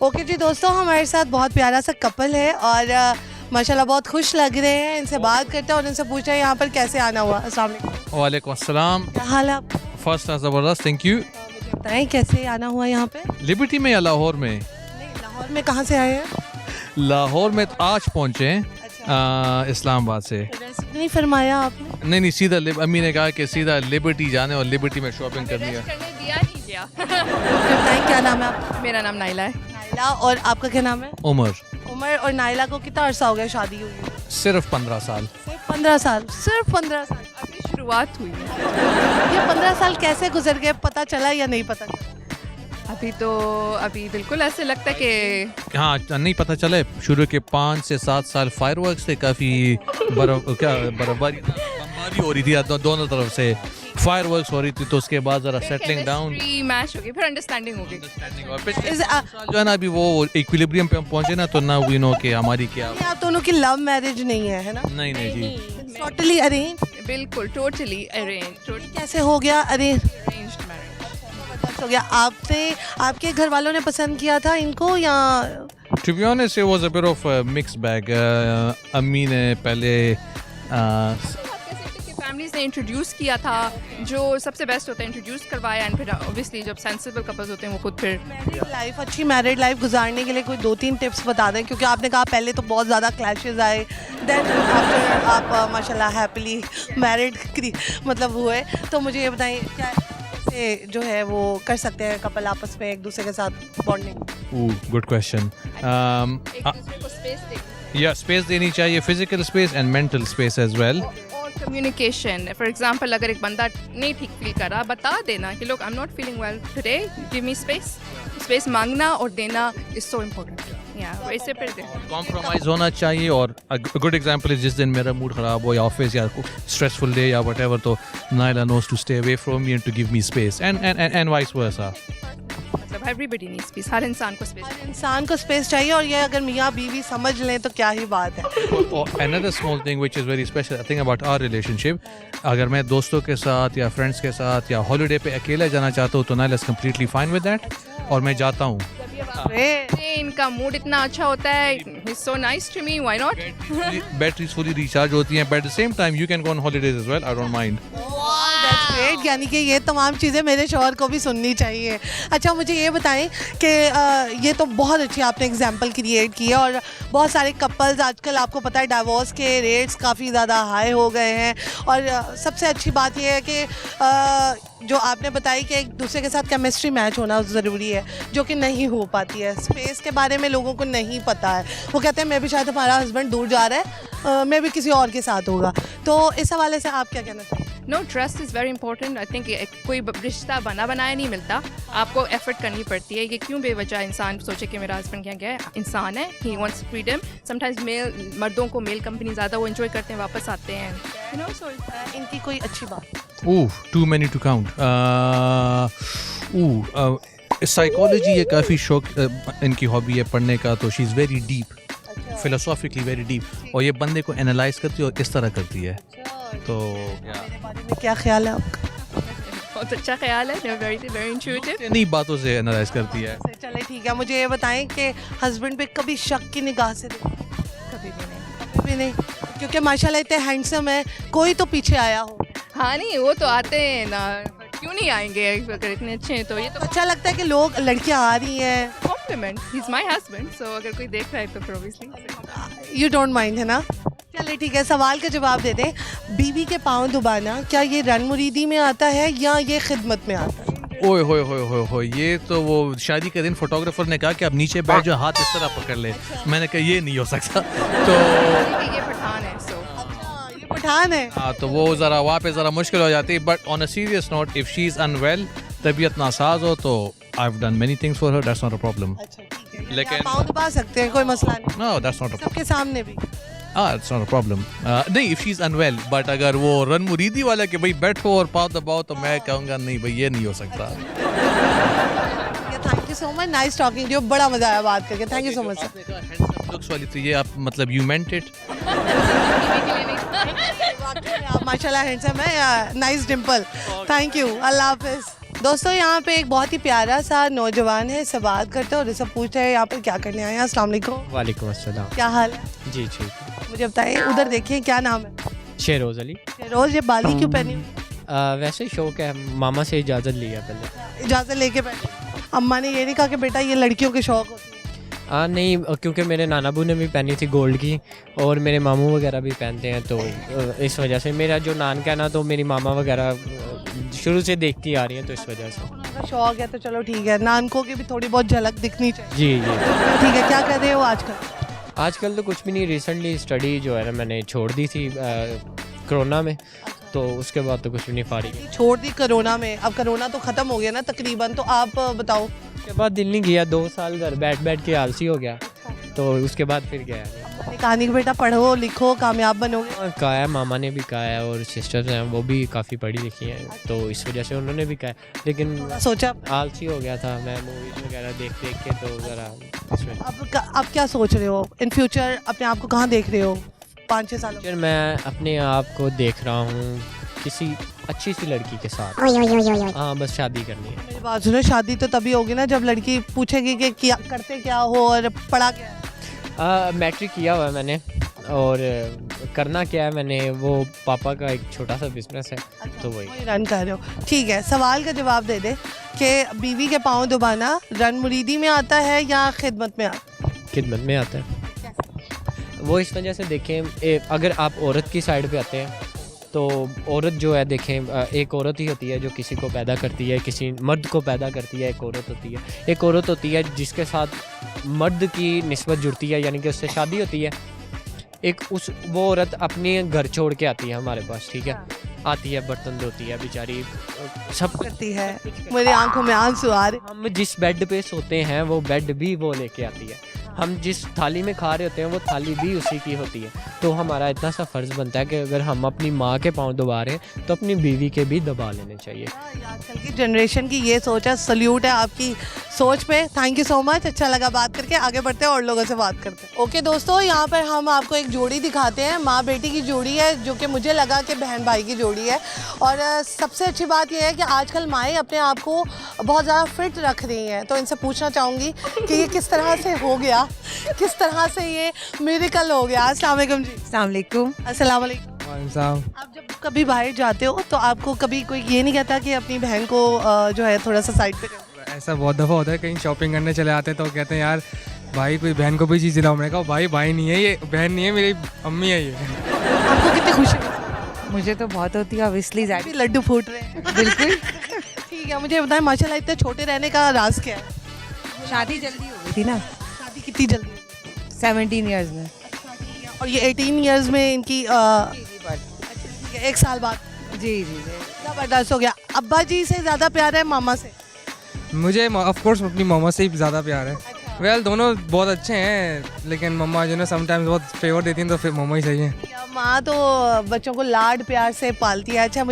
Okay जी दोस्तों, हमारे साथ बहुत प्यारा सा कपल है और माशाल्लाह बहुत खुश लग रहे हैं। इनसे बात करते हैं और इनसे पूछते हैं यहाँ पर कैसे आना हुआ। अस्सलाम वालेकुम। वालेकुम अस्सलाम। क्या हाल है आपका? फर्स्ट क्लास ज़बरदस्त, थैंक यू। मुझे बताएं कैसे आना हुआ यहाँ पे? लिबर्टी में या लाहौर में? नहीं, लाहौर में कहाँ से आए हैं? लाहौर में तो आज पहुँचे हैं, अच्छा, इस्लामाबाद से। रेस्ट नहीं फरमाया आपने? नहीं सीधा अम्मी ने कहा कि सीधा लिबर्टी जाने और लिबर्टी में शॉपिंग करनी है। करने दिया नहीं गया। बताएं क्या नाम है आपका? मेरा नाम नाइला है। नाइला। और आपका क्या नाम है? उमर उमर। और नाइला को कितना अरसा हो गया शादी हुई है? सिर्फ 15 साल। सिर्फ 15 साल? सिर्फ 15 साल? अभी शुरुआत हुई है। ये 15 साल कैसे गुजर गए, पता चला या नहीं पता चला? अभी बिल्कुल ऐसे लगता है कि हाँ, नहीं पता चले। शुरू के 5 से 7 साल फायरवर्क्स थे, काफ़ी बर्फबारी हो रही थी दोनों तरफ से, फायरवर्क्स हो रही थी। तो उसके बाद ज़रा सेटलिंग डाउन, मैच हो गई, फिर अंडरस्टैंडिंग हो गई। और पिछले साल जो है ना, अभी वो इक्विलिब्रियम पे हम पहुंचे ना, तो ना वी नो कि हमारी क्या। नहीं, आप दोनों की लव मैरिज नहीं है ना? नहीं जी, टोटली अरेंज? बिल्कुल टोटली अरेंज कैसे हो गया अरेंज मैरिज। हो गया? आपके घर वालों ने पसंद किया था इनको या? To be honest it was a bit of mix bag. अम्मी ने पहले फैमिलीज ने इंट्रोड्यूस किया था, जो सबसे बेस्ट होता है इंट्रोड्यूस करवाया, एंड फिर ऑब्वियसली जब सेंसिबल कपल्स होते हैं वो खुद फिर लाइफ अच्छी मैरिड लाइफ गुजारने के लिए कोई 2-3 टिप्स बता दें, क्योंकि आपने कहा पहले तो बहुत ज़्यादा क्लैशेस आए, देन आफ्टर आप माशाल्लाह हैप्पीली मैरिड मतलब हुए। तो मुझे ये बताएं क्या से जो है वो कर सकते हैं कपल आपस में एक दूसरे के साथ बॉन्डिंग? Good question. एक दूसरे को स्पेस देनी या स्पेस देनी चाहिए, physical space and mental space as well. और कम्युनिकेशन। फॉर एग्जांपल अगर एक बंदा नहीं ठीक फील कर रहा, बता देना कि लोग I am not feeling well today, give me space. Space मांगना और देना इज सो इम्पोर्टेंट। या वैसे फिर कॉम्प्रोमाइज होना चाहिए। और गुड एग्जांपल इज जिस दिन मेरा मूड खराब हो या ऑफिस या स्ट्रेसफुल डे या व्हाटएवर, तो Naila knows to stay away from me and to give me space and vice versa. मतलब एवरीबडी नीड्स स्पेस, हर इंसान को स्पेस। हर इंसान को स्पेस चाहिए, और ये अगर मियाँ बीवी समझ लें तो क्या ही बात है। Another small thing which is very special I think about our relationship, अगर मैं दोस्तों के साथ या फ्रेंड्स के साथ या हॉलिडे पे अकेला जाना चाहता हूँ तो Naila is completely fine with that, और मैं जाता हूँ। इनका मूड इतना अच्छा होता है, he's so nice to me, why not? Batteries fully recharge होती हैं, but at the same time you can go on holidays as well, I don't mind. That's great, यानी कि ये तमाम चीज़ें मेरे शौहर को भी सुननी चाहिए। अच्छा, मुझे ये बताएं कि ये तो बहुत अच्छी आपने एग्जांपल क्रिएट की है, और बहुत सारे कपल्स आजकल आपको पता है डाइवोर्स के रेट्स काफ़ी ज़्यादा हाई हो गए हैं, और सबसे अच्छी बात ये है कि जो आपने बताई कि एक दूसरे के साथ केमिस्ट्री मैच होना ज़रूरी है, जो कि नहीं हो पाती है। स्पेस के बारे में लोगों को नहीं पता है, वो कहते हैं मैं भी शायद हमारा हस्बैंड दूर जा रहा है, मैं भी किसी और के साथ होगा। तो इस हवाले से आप क्या कहना चाहिए? No, trust is very important. I think कोई रिश्ता बना बनाया नहीं मिलता, आपको एफर्ट करनी पड़ती है। ये क्यों बेवजह इंसान सोचे कि मेरा हस्बैंड क्या है, इंसान है, he wants freedom. Sometimes मर्दों को मेल कंपनी ज़्यादा वो enjoy करते हैं, वापस आते हैं, you know, so इनकी कोई अच्छी बात? Too many to count. Psychology ये काफ़ी शौक इनकी हॉबी है पढ़ने का, तो she is very deep, philosophically very deep, और ये बंदे को एनालाइज करती है और इस तरह करती है। तो मेरे बारे में क्या ख्याल है आपका? बहुत अच्छा ख्याल है, very intuitive. नई बातों से एनालाइज करती है। चले ठीक है, मुझे ये बताएं कि हस्बैंड पे कभी शक की निगाह से देखा? कभी भी नहीं। कभी भी नहीं, क्योंकि माशाल्लाह इतने हैंडसम है, कोई तो पीछे आया हो। हाँ नहीं, वो तो आते हैं ना, क्यों नहीं आएंगे अगर इतने अच्छे हैं तो। ये तो अच्छा लगता है कि लोग लड़कियां आ रही हैं। Compliment, he is my husband, so अगर कोई देख रहा है तो फिर ऑब्वियसली यू डोंट माइंड, है ना? चलिए ठीक है, सवाल का जवाब दे दें। बीवी के पाँव दबाना क्या ये रन मुरीदी में आता है या ये खिदमत में आता है? ओए होए होए होए होए, ये तो वो शादी के दिन फोटोग्राफर ने कहा कि आप नीचे बैठ जाओ, हाथ इस तरह पकड़ ले। मैंने कहा ये नहीं हो सकता। तो ये पठान है, सो ये पठान है। हाँ, तो वो ज़रा वहाँ पे ज़रा मुश्किल हो जाती है। But on a serious note, if she is unwell, तबीयत नासाज हो, तो I have done many things for her, that's not a problem. अच्छा ठीक है, लेकिन पाँव दबा सकते हैं, कोई मसला नहीं, नो दैट्स नॉट अ सबके सामने भी। It's not a problem. नहीं, if she is unwell, but अगर वो रन मुरीदी वाला कि भाई बैठो और पाँव दबाओ, तो मैं कहूँगा नहीं भाई, ये नहीं हो सकता। Thank you so much, nice talking to you, बड़ा मजा आया बात करके, thank you so much sir. Handsome looks वाली, तो ये आप मतलब यू मेंट इट। आप माशाल्लाह हैंडसम है, नाइस डिंपल, थैंक यू, अल्लाह हाफिज। दोस्तों यहाँ पे एक बहुत ही प्यारा सा नौजवान है, इससे बात करते हैं और इससे पूछते हैं यहाँ पर क्या करने आए हैं। अस्सलाम वालेकुम। वालेकुम अस्सलाम। क्या हाल है? जी ठीक है। मुझे बताइए, उधर देखिए क्या नाम है? शेरोज़ अली। रोज़ ये बाली क्यों पहनी हुई? वैसे ही शौक है, मामा से इजाज़त लिया पहले। इजाज़त लेके पहनी? अम्मा ने ये नहीं कहा कि बेटा ये लड़कियों के शौक होते हैं? नहीं, क्योंकि मेरे नाना बू ने भी पहनी थी गोल्ड की और मेरे मामू वगैरह भी पहनते हैं, तो इस वजह से मेरा जो नान का ना, तो मेरी मामा वगैरह शुरू से देखती आ रही हैं, तो इस वजह से। उनका शौक है तो चलो ठीक है, नानकों की भी थोड़ी बहुत झलक दिखनी चाहिए। जी जी। ठीक है, क्या कर रहे हो आजकल? आजकल तो कुछ भी नहीं, रिसेंटली स्टडी जो है ना मैंने छोड़ दी थी कोरोना में, तो उसके बाद तो कुछ भी नहीं, फारिग है। छोड़ दी कोरोना में, अब कोरोना तो ख़त्म हो गया ना तकरीबन, तो आप बताओ। उसके बाद दिल नहीं किया, 2 साल घर बैठ बैठ के आलसी हो गया, तो उसके बाद फिर गया नहीं। कहानी कि बेटा पढ़ो लिखो कामयाब बनोगे। और कहा है, मामा ने भी कहा है और सिस्टर्स हैं वो भी काफ़ी पढ़ी लिखी हैं, तो इस वजह से उन्होंने भी कहा है, लेकिन सोचा आलसी हो गया था मैं मूवीज़ वगैरह देख देख के, तो ज़रा इस वजह। अब क्या सोच रहे हो इन फ्यूचर, अपने आप को कहाँ देख रहे हो 5-6 सालों में? फिर मैं अपने आप को देख रहा हूँ किसी अच्छी सी लड़की के साथ। हाँ, बस शादी करनी है। मेरी बात सुनो, शादी तो तभी होगी ना जब लड़की पूछेगी कि क्या करते क्या हो और पढ़ा क्या है। मैट्रिक किया हुआ है मैंने, और करना क्या है मैंने, वो पापा का एक छोटा सा बिजनेस है, तो वही रन कर रहे हो। ठीक है, सवाल का जवाब दे दे कि बीवी के पाँव दबाना रन मुरीदी में आता है या खिदमत में आता है? खिदमत में आता है। वो इस वजह से देखें, अगर आप औरत की साइड पे आते हैं तो औरत जो है देखें, एक औरत ही होती है जो किसी को पैदा करती है, किसी मर्द को पैदा करती है, एक औरत होती है। एक औरत होती है जिसके साथ मर्द की निस्बत जुड़ती है, यानी कि उससे शादी होती है। एक वो औरत अपने घर छोड़ के आती है हमारे पास, ठीक है, आती है, बर्तन धोती है बेचारी, सब करती है, मेरी आंखों में आंसू आ रहे। हम जिस बेड पे सोते हैं वो बेड भी वो लेके आती है, हम जिस थाली में खा रहे होते हैं वो थाली भी उसी की होती है। तो हमारा इतना सा फ़र्ज़ बनता है कि अगर हम अपनी माँ के पाँव दबा रहे हैं तो अपनी बीवी के भी दबा लेने चाहिए। आजकल की जनरेशन की ये सोच है, सल्यूट है आपकी सोच पे। थैंक यू सो मच, अच्छा लगा बात करके। आगे बढ़ते हैं और लोगों से बात करते हैं। ओके दोस्तों, यहाँ पर हम आपको एक जोड़ी दिखाते हैं, माँ बेटी की जोड़ी है, जो कि मुझे लगा कि बहन भाई की जोड़ी है। और सबसे अच्छी बात यह है कि आजकल माएँ अपने आप को बहुत ज़्यादा फिट रख रही हैं, तो इनसे पूछना चाहूँगी कि ये किस तरह से हो गया, किस तरह से ये मिरेकल हो गया। अस्सलाम वालेकुम जी। अस्सलाम वालेकुम। अस्सलाम वालेकुम। आप जब कभी बाहर जाते हो तो आपको कभी कोई ये नहीं कहता कि अपनी बहन को जो है थोड़ा सा साइड पे कर? ऐसा बहुत दफ़ा होता है, कहीं शॉपिंग करने चले आते हैं तो कहते हैं यार भाई कोई बहन को भी चीज़ दिलाओ। मैंने कहा भाई नहीं है ये, बहन नहीं है, मेरी अम्मी है ये। आपको कितनी खुशी है? मुझे तो बहुत होती है, ऑब्वियसली ज़ाहिर। अभी लड्डू फूट रहे हैं। बिल्कुल। ठीक है, मुझे बताएं माशाल्लाह इतने छोटे रहने का राज क्या है? शादी जल्दी हो गई थी ना, शादी कितनी जल्दी हुई? 17 ईयर्स में। और ये 18 इयर्स में इनकी ठीक है, 1 साल बाद जी जी जी। ज़बरदस्त हो गया। अब्बा जी से ज़्यादा प्यार है मामा से? मुझे ऑफ कोर्स अपनी मामा से ही ज़्यादा प्यार है। वेल दोनों बहुत अच्छे हैं, लेकिन मम्मा जो है समटाइम्स बहुत फेवर देती हैं, तो फिर मम्मा ही सही है। माँ तो बच्चों को लाड प्यार से पालती है। अच्छा